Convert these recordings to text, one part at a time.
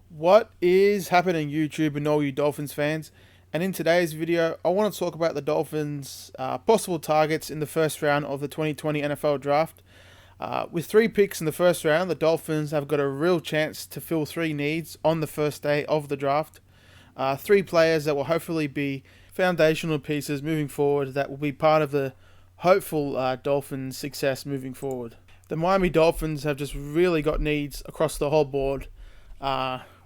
What is happening, YouTube and all you Dolphins fans? And in today's video, I want to talk about the Dolphins' possible targets in the first round of the 2020 NFL Draft. With 3 picks in the first round, the Dolphins have got a real chance to fill 3 needs on the first day of the draft. 3 players that will hopefully be foundational pieces moving forward that will be part of the hopeful Dolphins' success moving forward. The Miami Dolphins have just really got needs across the whole board.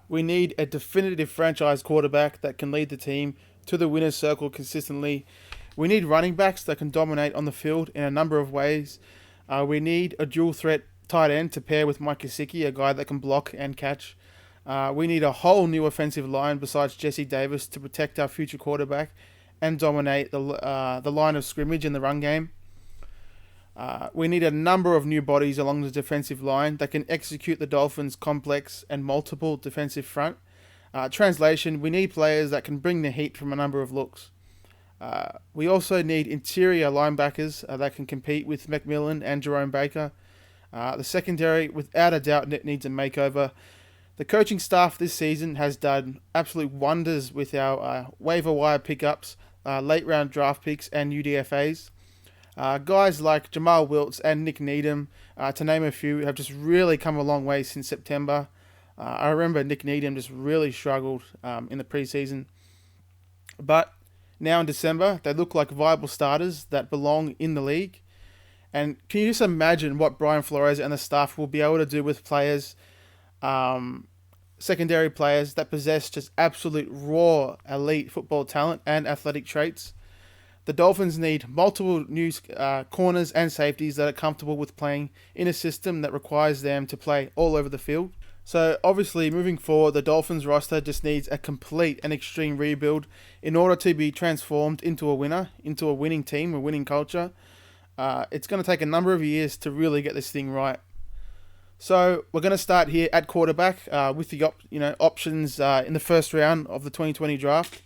We need a definitive franchise quarterback that can lead the team to the winner's circle consistently. We need running backs that can dominate on the field in a number of ways. We need a dual threat tight end to pair with Mike Gesicki, a guy that can block and catch. We need a whole new offensive line besides Jesse Davis to protect our future quarterback and dominate the line of scrimmage in the run game. We need a number of new bodies along the defensive line that can execute the Dolphins' complex and multiple defensive front. Translation, we need players that can bring the heat from a number of looks. We also need interior linebackers that can compete with McMillan and Jerome Baker. The secondary, without a doubt, needs a makeover. The coaching staff this season has done absolute wonders with our waiver wire pickups, late round draft picks, and UDFAs. Guys like Jamal Wiltz and Nick Needham, to name a few, have just really come a long way since September. I remember Nick Needham just really struggled in the preseason. But now in December, they look like viable starters that belong in the league. And can you just imagine what Brian Flores and the staff will be able to do with players, secondary players that possess just absolute raw elite football talent and athletic traits? The Dolphins need multiple new corners and safeties that are comfortable with playing in a system that requires them to play all over the field. So obviously, moving forward, the Dolphins roster just needs a complete and extreme rebuild in order to be transformed into a winner, into a winning team, a winning culture. It's going to take a number of years to really get this thing right. So we're going to start here at quarterback with the options in the first round of the 2020 draft.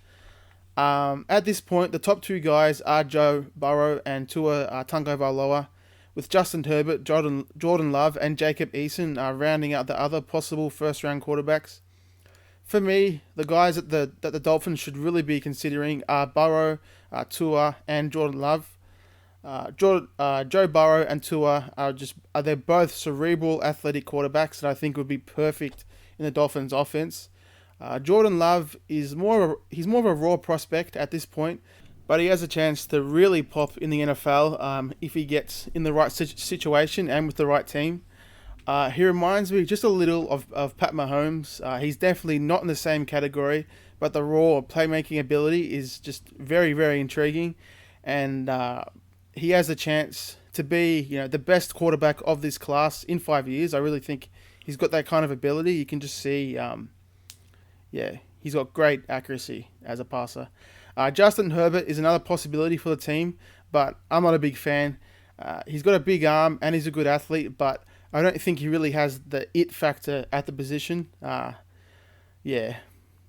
At this point, the top 2 guys are Joe Burrow and Tua Tagovailoa, with Justin Herbert, Jordan Love, and Jacob Eason rounding out the other possible first-round quarterbacks. For me, the guys that the Dolphins should really be considering are Burrow, Tua, and Jordan Love. Joe Burrow and Tua they're both cerebral, athletic quarterbacks that I think would be perfect in the Dolphins' offense. Jordan Love is more of a raw prospect at this point, but he has a chance to really pop in the NFL if he gets in the right situation and with the right team. He reminds me just a little of Pat Mahomes. He's definitely not in the same category, but the raw playmaking ability is just very, very intriguing, and he has a chance to be the best quarterback of this class in 5 years. I really think he's got that kind of ability. You can just see. He's got great accuracy as a passer. Justin Herbert is another possibility for the team, but I'm not a big fan. He's got a big arm and he's a good athlete, but I don't think he really has the it factor at the position. I'm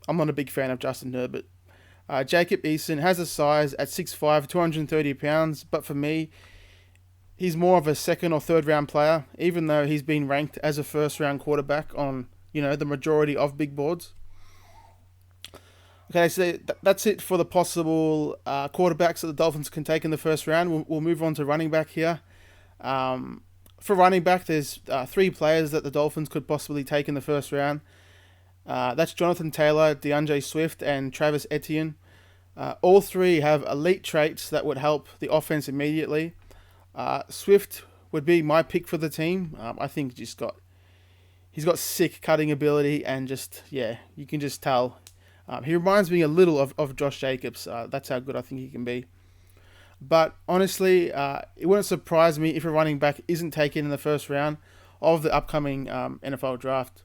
not a big fan of Justin Herbert. Jacob Eason has a size at 6'5", 230 pounds, but for me, he's more of a second or third round player, even though he's been ranked as a first round quarterback on the majority of big boards. Okay, so that's it for the possible quarterbacks that the Dolphins can take in the first round. We'll move on to running back here. For running back, there's 3 players that the Dolphins could possibly take in the first round. That's Jonathan Taylor, DeAndre Swift, and Travis Etienne. All 3 have elite traits that would help the offense immediately. Swift would be my pick for the team. I think he's got sick cutting ability and you can just tell. He reminds me a little of Josh Jacobs. That's how good I think he can be. But honestly, it wouldn't surprise me if a running back isn't taken in the first round of the upcoming NFL draft.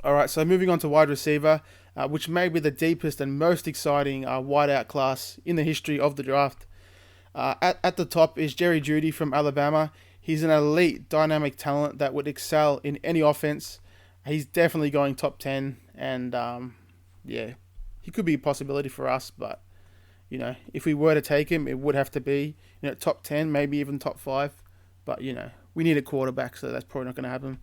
Alright, so moving on to wide receiver, which may be the deepest and most exciting wideout class in the history of the draft. At the top is Jerry Jeudy from Alabama. He's an elite, dynamic talent that would excel in any offense. He's definitely going top 10, and he could be a possibility for us, but if we were to take him, it would have to be top 10, maybe even top 5. But we need a quarterback, so that's probably not going to happen.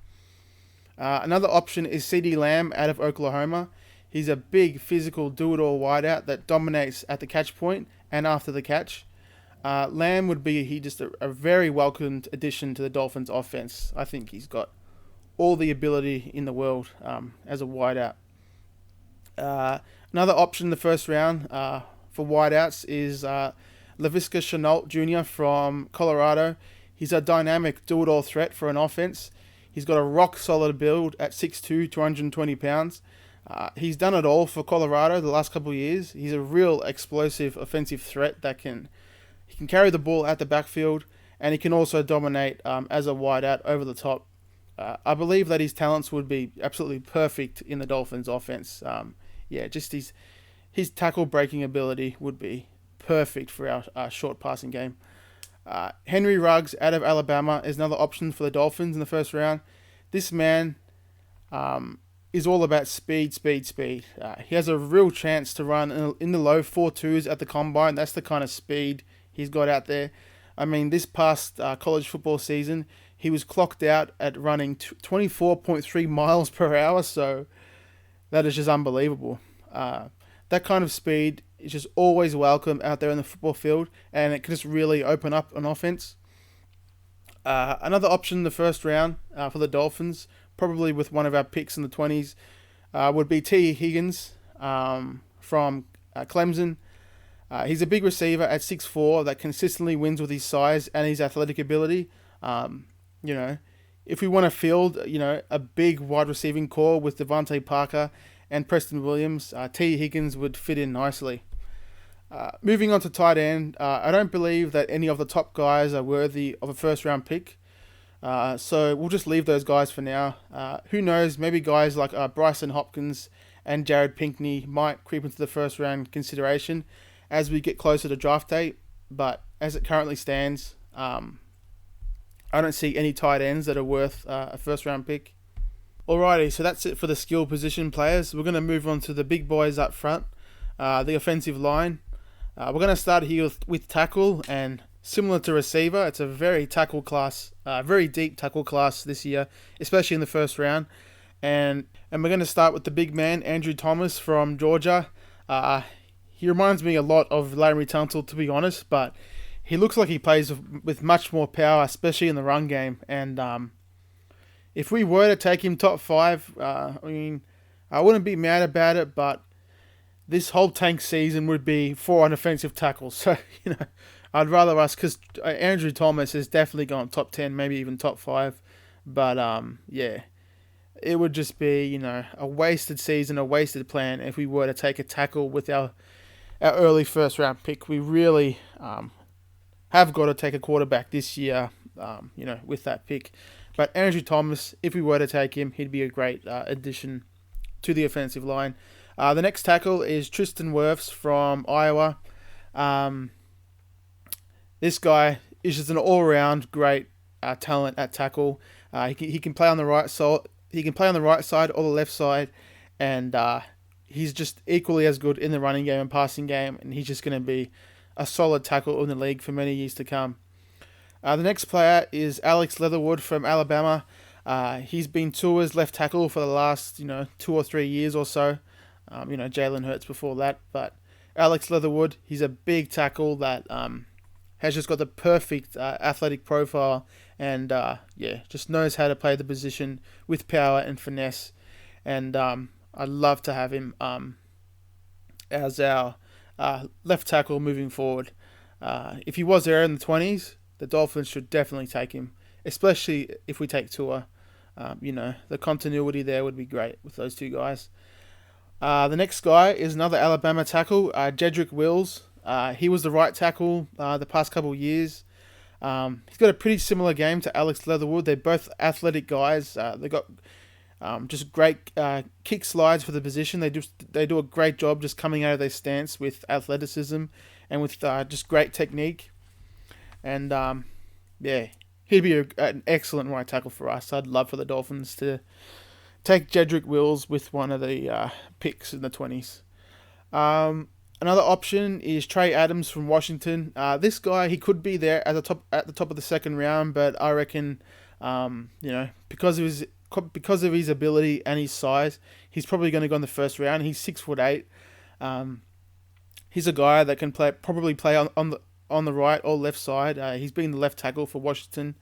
Another option is CeeDee Lamb out of Oklahoma. He's a big, physical, do-it-all wideout that dominates at the catch point and after the catch. Lamb would be just a very welcomed addition to the Dolphins' offense. I think he's got all the ability in the world as a wideout. Another option in the first round for wideouts is Laviska Shenault Jr. from Colorado. He's a dynamic do-it-all threat for an offense. He's got a rock-solid build at 6'2", 220 pounds. He's done it all for Colorado the last couple of years. He's a real explosive offensive threat that he can carry the ball at the backfield, and he can also dominate as a wideout over the top. I believe that his talents would be absolutely perfect in the Dolphins' offense. Just his tackle breaking ability would be perfect for our short passing game. Henry Ruggs out of Alabama is another option for the Dolphins in the first round. This man is all about speed. He has a real chance to run in the low 4.2s at the combine. That's the kind of speed he's got out there. I mean, this past college football season, he was clocked out at running 24.3 miles per hour, so that is just unbelievable. That kind of speed is just always welcome out there in the football field, and it can just really open up an offense. Another option in the first round for the Dolphins, probably with one of our picks in the 20s, would be T. Higgins from Clemson. He's a big receiver at 6'4" that consistently wins with his size and his athletic ability. If we want to field, a big wide receiving core with Devontae Parker and Preston Williams, T. Higgins would fit in nicely. Moving on to tight end, I don't believe that any of the top guys are worthy of a first-round pick. So we'll just leave those guys for now. Who knows, maybe guys like Bryson Hopkins and Jared Pinkney might creep into the first-round consideration as we get closer to draft date. But as it currently stands, I don't see any tight ends that are worth a first-round pick. Alrighty, so that's it for the skill position players. We're going to move on to the big boys up front, the offensive line. We're going to start here with tackle, and similar to receiver, it's a very very deep tackle class this year, especially in the first round. And we're going to start with the big man, Andrew Thomas from Georgia. He reminds me a lot of Larry Tunsil, to be honest, but he looks like he plays with much more power, especially in the run game. And if we were to take him top 5, I wouldn't be mad about it, but this whole tank season would be for an offensive tackle. So, I'd rather us, because Andrew Thomas has definitely gone top 10, maybe even top 5. But, it would just be, a wasted season, a wasted plan if we were to take a tackle with our early first round pick. We really have got to take a quarterback this year, with that pick. But Andrew Thomas, if we were to take him, he'd be a great addition to the offensive line. The next tackle is Tristan Woofs from Iowa. This guy is just an all-round great talent at tackle. He can play on the right side. He can play on the right side or the left side, and he's just equally as good in the running game and passing game. And he's just going to be a solid tackle in the league for many years to come. The next player is Alex Leatherwood from Alabama. He's been Tua's left tackle for the last 2 or 3 years or so. Jalen Hurts before that, but Alex Leatherwood, he's a big tackle that has just got the perfect athletic profile and just knows how to play the position with power and finesse. And I'd love to have him as our left tackle moving forward. If he was there in the 20s, the Dolphins should definitely take him, especially if we take Tua. The continuity there would be great with those two guys. The next guy is another Alabama tackle, Jedrick Wills. He was the right tackle the past couple of years. He's got a pretty similar game to Alex Leatherwood. They're both athletic guys. They got just great kick slides for the position. They do a great job just coming out of their stance with athleticism and with just great technique. And he'd be an excellent right tackle for us. I'd love for the Dolphins to take Jedrick Wills with one of the picks in the 20s. Another option is Trey Adams from Washington. This guy, he could be there at the top of the second round, but I reckon, because of his because of his ability and his size, he's probably going to go in the first round. He's 6'8". He's a guy that can probably play on the right or left side. He's been the left tackle for Washington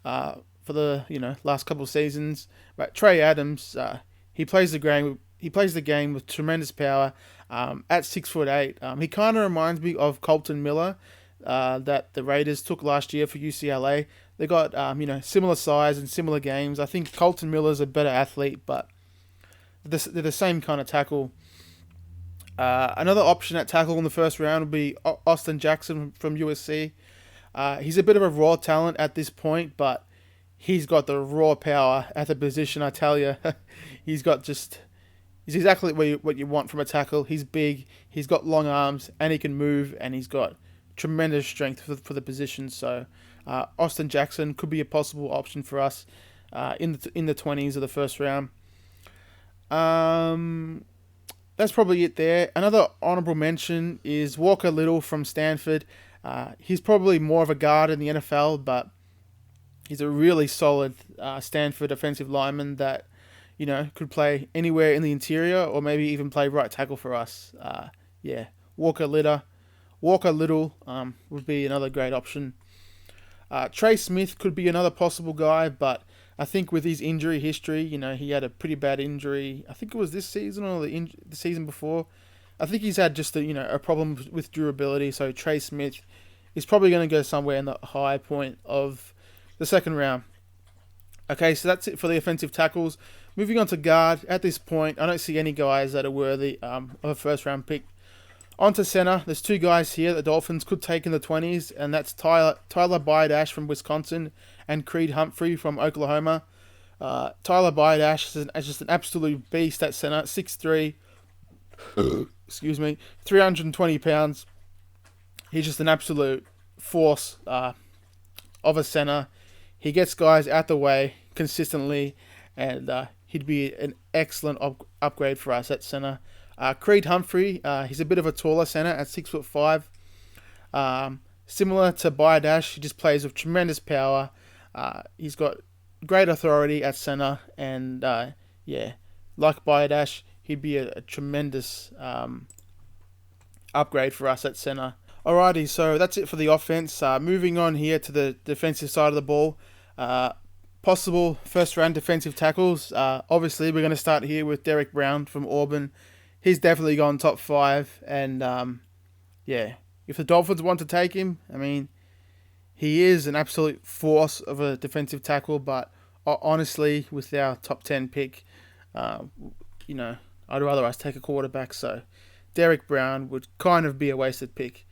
for the last couple of seasons. But Trey Adams, he plays the game with tremendous power. At 6'8", he kind of reminds me of Colton Miller that the Raiders took last year for UCLA. They got similar size and similar games. I think Colton Miller's a better athlete, but they're the same kind of tackle. Another option at tackle in the first round would be Austin Jackson from USC. He's a bit of a raw talent at this point, but he's got the raw power at the position, I tell you. He's exactly what you want from a tackle. He's big, he's got long arms, and he can move, and he's got tremendous strength for the position. So Austin Jackson could be a possible option for us in the 20s of the first round. That's probably it there. Another honourable mention is Walker Little from Stanford. He's probably more of a guard in the NFL, but he's a really solid Stanford offensive lineman that could play anywhere in the interior or maybe even play right tackle for us. Walker Little would be another great option. Trey Smith could be another possible guy, but I think with his injury history, he had a pretty bad injury. I think it was this season or the season before. I think he's had just a problem with durability. So Trey Smith is probably going to go somewhere in the high point of the second round. Okay, so that's it for the offensive tackles. Moving on to guard. At this point, I don't see any guys that are worthy of a first round pick. On to center. There's two guys here that the Dolphins could take in the 20s, and that's Tyler Biodash from Wisconsin and Creed Humphrey from Oklahoma. Tyler Biodash is just an absolute beast at center, 6'3", 320 pounds. He's just an absolute force of a center. He gets guys out the way consistently, and he'd be an excellent upgrade for us at center. Creed Humphrey, he's a bit of a taller center at 6'5". Similar to Biodash, he just plays with tremendous power. He's got great authority at center, and like Biodash, he'd be a tremendous upgrade for us at center. Alrighty, so that's it for the offense. Moving on here to the defensive side of the ball. Possible first round defensive tackles. Obviously, we're going to start here with Derrick Brown from Auburn. He's definitely gone top 5, and if the Dolphins want to take him, he is an absolute force of a defensive tackle, but honestly, with our top 10 pick, I'd rather us take a quarterback, so Derrick Brown would kind of be a wasted pick,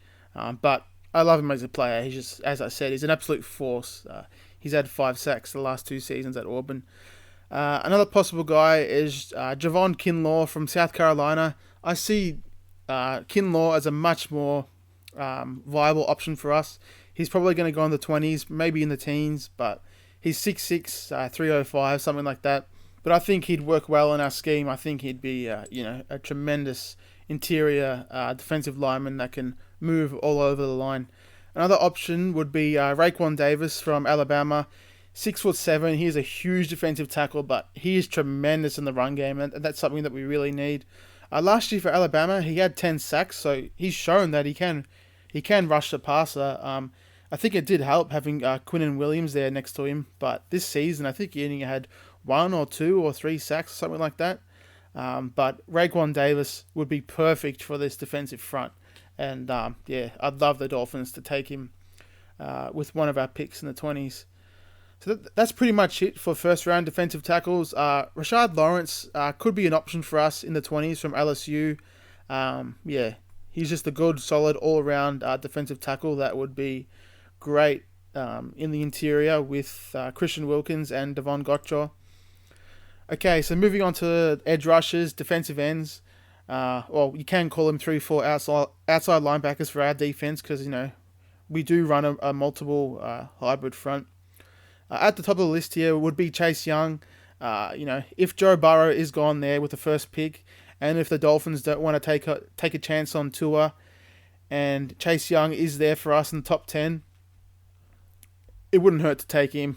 but I love him as a player. He's just, as I said, he's an absolute force. He's had 5 sacks the last 2 seasons at Auburn. Another possible guy is Javon Kinlaw from South Carolina. I see Kinlaw as a much more viable option for us. He's probably going to go in the 20s, maybe in the teens, but he's 6'6", 305, something like that. But I think he'd work well in our scheme. I think he'd be a tremendous interior defensive lineman that can move all over the line. Another option would be Raekwon Davis from Alabama. 6'7". He is a huge defensive tackle, but he is tremendous in the run game, and that's something that we really need. Last year for Alabama, he had 10 sacks, so he's shown that he can rush the passer. I think it did help having Quinnen Williams there next to him, but this season I think he only had 1 or 2 or 3 sacks, something like that. But Raekwon Davis would be perfect for this defensive front, and I'd love the Dolphins to take him with one of our picks in the 20s. So that's pretty much it for first round defensive tackles. Rashard Lawrence could be an option for us in the 20s from LSU. He's just a good, solid, all-around defensive tackle that would be great in the interior with Christian Wilkins and Devon Gotcha. Okay, so moving on to edge rushers, defensive ends. You can call them 3-4 outside linebackers for our defense because, we do run a multiple hybrid front. At the top of the list here would be Chase Young. If Joe Burrow is gone there with the first pick, and if the Dolphins don't want to take a chance on Tua, and Chase Young is there for us in the top 10, it wouldn't hurt to take him.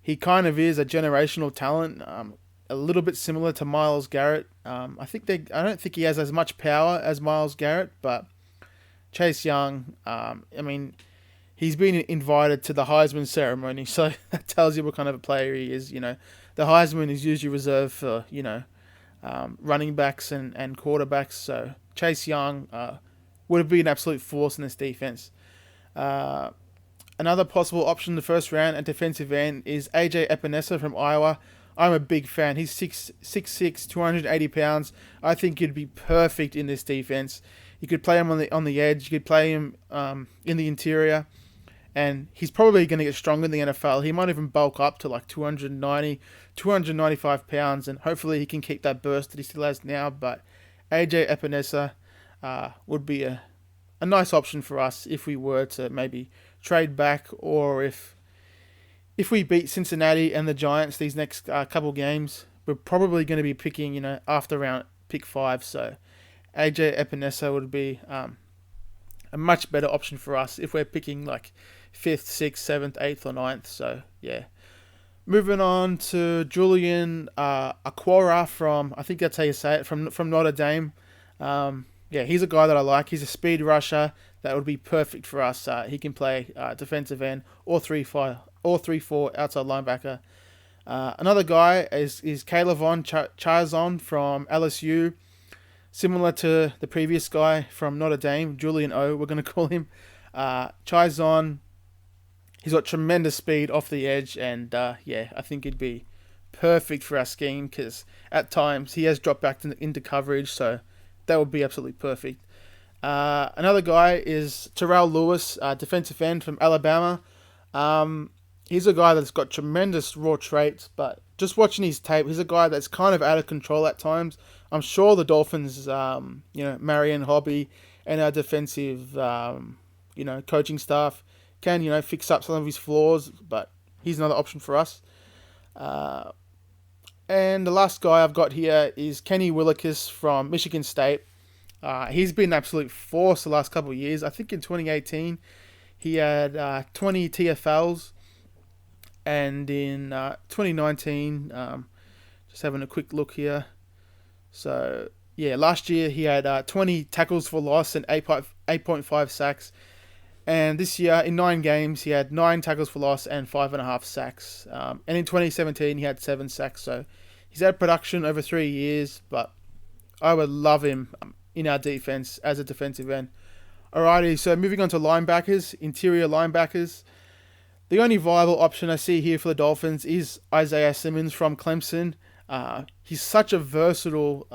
he kind of is a generational talent, a little bit similar to Myles Garrett. I don't think he has as much power as Myles Garrett, but Chase Young, he's been invited to the Heisman ceremony, so that tells you what kind of a player he is. The Heisman is usually reserved for, running backs and quarterbacks, so Chase Young would be an absolute force in this defense. Another possible option in the first round at defensive end is AJ Epinesa from Iowa. I'm a big fan. He's 6'6", 280 pounds. I think he'd be perfect in this defense. You could play him on the edge. You could play him in the interior. And he's probably going to get stronger in the NFL. He might even bulk up to like 290, 295 pounds. And hopefully he can keep that burst that he still has now. But AJ Epinesa would be a nice option for us if we were to maybe trade back, or if we beat Cincinnati and the Giants these next couple games. We're probably going to be picking, after round pick 5. So AJ Epinesa would be a much better option for us if we're picking like 5th, 6th, 7th, 8th, or 9th. So yeah. Moving on to Julian Aquara from, I think that's how you say it, from Notre Dame. He's a guy that I like. He's a speed rusher that would be perfect for us. He can play defensive end or 3-4 outside linebacker. Another guy is Kayvon Chaisson from LSU. Similar to the previous guy from Notre Dame, Julian O, we're going to call him. Chaisson, he's got tremendous speed off the edge, and I think he'd be perfect for our scheme because at times he has dropped back into coverage, so that would be absolutely perfect. Another guy is Terrell Lewis, defensive end from Alabama. He's a guy that's got tremendous raw traits, but just watching his tape, he's a guy that's kind of out of control at times. I'm sure the Dolphins, Marion Hobby and our defensive, coaching staff can, fix up some of his flaws, but he's another option for us. And the last guy I've got here is Kenny Willekes from Michigan State. He's been an absolute force the last couple of years. I think in 2018, he had 20 TFLs. And in 2019, just having a quick look here. So, last year he had 20 tackles for loss and 8.5 sacks. And this year, in 9 games, he had 9 tackles for loss and 5.5 sacks. And in 2017, he had 7 sacks. So, he's had production over 3 years, but I would love him in our defense as a defensive end. Alrighty, so moving on to linebackers, interior linebackers. The only viable option I see here for the Dolphins is Isaiah Simmons from Clemson. He's such a versatile,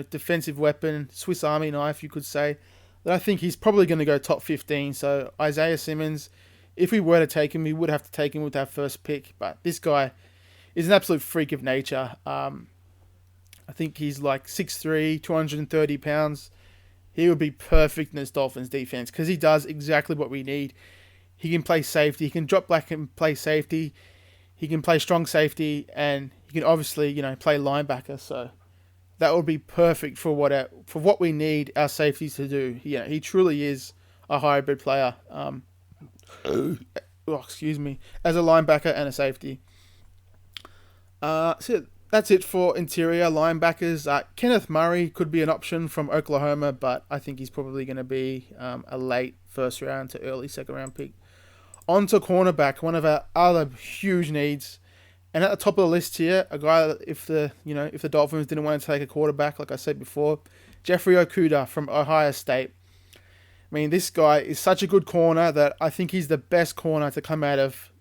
defensive weapon, Swiss Army knife, you could say, that I think he's probably going to go top 15. So Isaiah Simmons, if we were to take him, we would have to take him with our first pick. But this guy is an absolute freak of nature. I think he's like 6'3", 230 pounds. He would be perfect in this Dolphins defense because he does exactly what we need. He can play safety. He can drop back and play safety. He can play strong safety, and he can obviously, play linebacker. So that would be perfect for what we need our safeties to do. He truly is a hybrid player. Excuse me, as a linebacker and a safety. So that's it for interior linebackers. Kenneth Murray could be an option from Oklahoma, but I think he's probably going to be a late first round to early second round pick. On to cornerback, one of our other huge needs. And at the top of the list here, a guy that if the Dolphins didn't want to take a quarterback, like I said before, Jeffrey Okuda from Ohio State. I mean, this guy is such a good corner that I think he's the best corner to come out of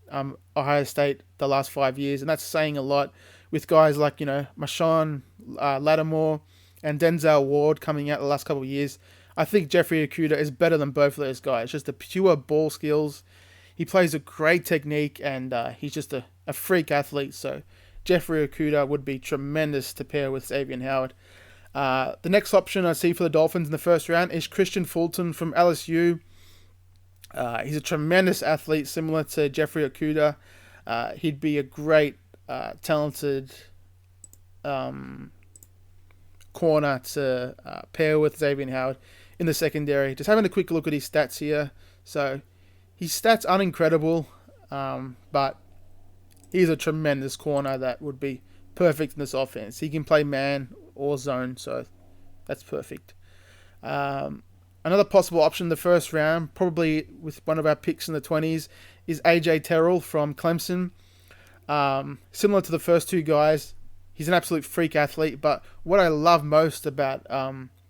Ohio State the last 5 years. And that's saying a lot with guys like, Marshawn Lattimore and Denzel Ward coming out the last couple of years. I think Jeffrey Okuda is better than both of those guys. Just the pure ball skills. He plays a great technique, and he's just a freak athlete. So Jeffrey Okuda would be tremendous to pair with Xavier Howard. The next option I see for the Dolphins in the first round is Christian Fulton from LSU. He's a tremendous athlete, similar to Jeffrey Okuda. He'd be a great, talented corner to pair with Xavier Howard in the secondary. Just having a quick look at his stats here. So his stats aren't incredible, but he's a tremendous corner that would be perfect in this offense. He can play man or zone, so that's perfect. Another possible option in the first round, probably with one of our picks in the 20s, is AJ Terrell from Clemson. Similar to the first two guys, he's an absolute freak athlete, but what I love most about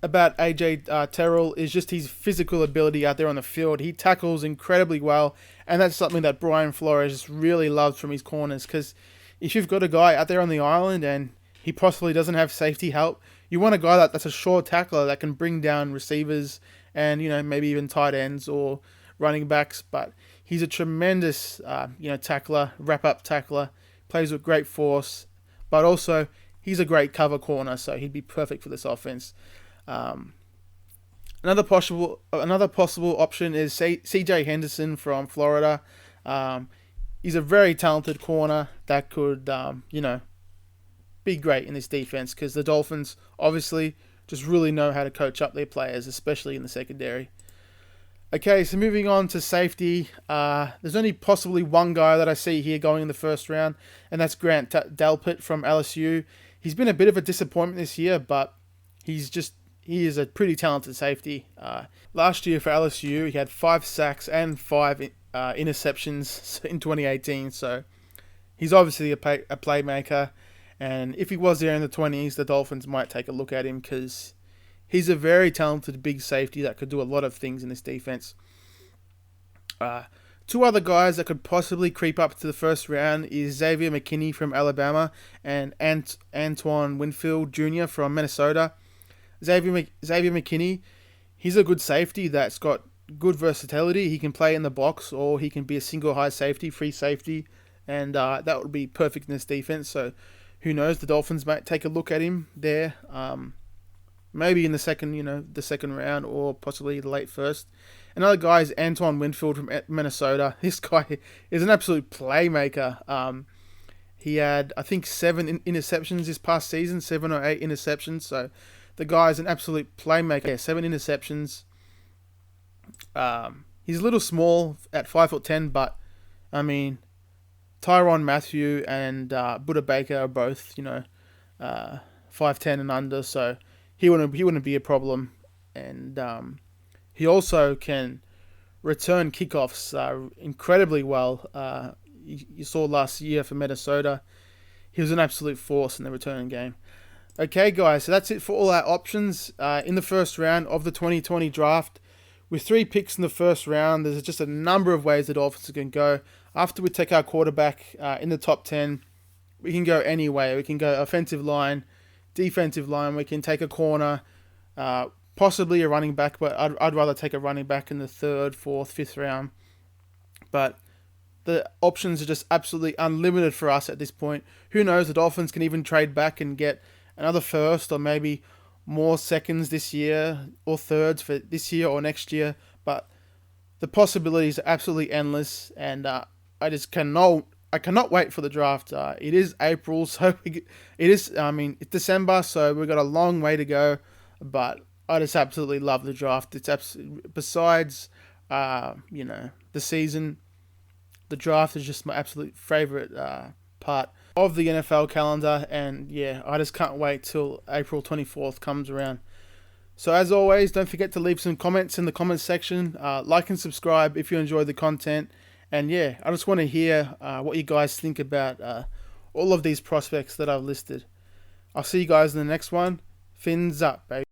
AJ Terrell is just his physical ability out there on the field. He tackles incredibly well, and that's something that Brian Flores really loves from his corners, because if you've got a guy out there on the island and he possibly doesn't have safety help, you want a guy that's a sure tackler that can bring down receivers and, maybe even tight ends or running backs. But he's a tremendous, tackler, wrap-up tackler, plays with great force, but also he's a great cover corner, so he'd be perfect for this offense. Another possible option is CJ Henderson from Florida. He's a very talented corner that could, be great in this defense, because the Dolphins obviously just really know how to coach up their players, especially in the secondary. Okay, so moving on to safety. There's only possibly one guy that I see here going in the first round, and that's Grant Delpit from LSU. He's been a bit of a disappointment this year, but he is a pretty talented safety. Last year for LSU, he had 5 sacks and 5 interceptions in 2018, so he's obviously a playmaker. And if he was there in the 20s, the Dolphins might take a look at him, because he's a very talented big safety that could do a lot of things in this defense. 2 other guys that could possibly creep up to the first round is Xavier McKinney from Alabama and Antoine Winfield Jr. from Minnesota. Xavier McKinney, he's a good safety that's got good versatility. He can play in the box, or he can be a single high safety, free safety, and that would be perfect in this defense. So who knows? The Dolphins might take a look at him there, maybe in the second round, or possibly the late first. Another guy is Antoine Winfield from Minnesota. This guy is an absolute playmaker. He had, I think, 7 interceptions this past season, 7 or 8 interceptions. So the guy is an absolute playmaker. Yeah, 7 interceptions. He's a little small at 5'10", but I mean, Tyrann Mathieu and Budda Baker are both, 5'10" and under, so he wouldn't be a problem. And he also can return kickoffs incredibly well. You saw last year for Minnesota, he was an absolute force in the return game. Okay, guys, so that's it for all our options in the first round of the 2020 draft. With 3 picks in the first round, there's just a number of ways the Dolphins can go. After we take our quarterback in the top 10, we can go any way. We can go offensive line, defensive line. We can take a corner, possibly a running back, but I'd rather take a running back in the 3rd, 4th, 5th round. But the options are just absolutely unlimited for us at this point. Who knows? The Dolphins can even trade back and get another first, or maybe more seconds this year, or thirds for this year or next year. But the possibilities are absolutely endless, and I cannot wait for the draft. It is April, so it's December, so we've got a long way to go. But I just absolutely love the draft. It's besides, the season, the draft is just my absolute favorite part of the NFL calendar, and yeah, I just can't wait till April 24th comes around. So as always, don't forget to leave some comments in the comments section. Like and subscribe if you enjoy the content. And yeah, I just want to hear what you guys think about all of these prospects that I've listed. I'll see you guys in the next one. Fins up, baby.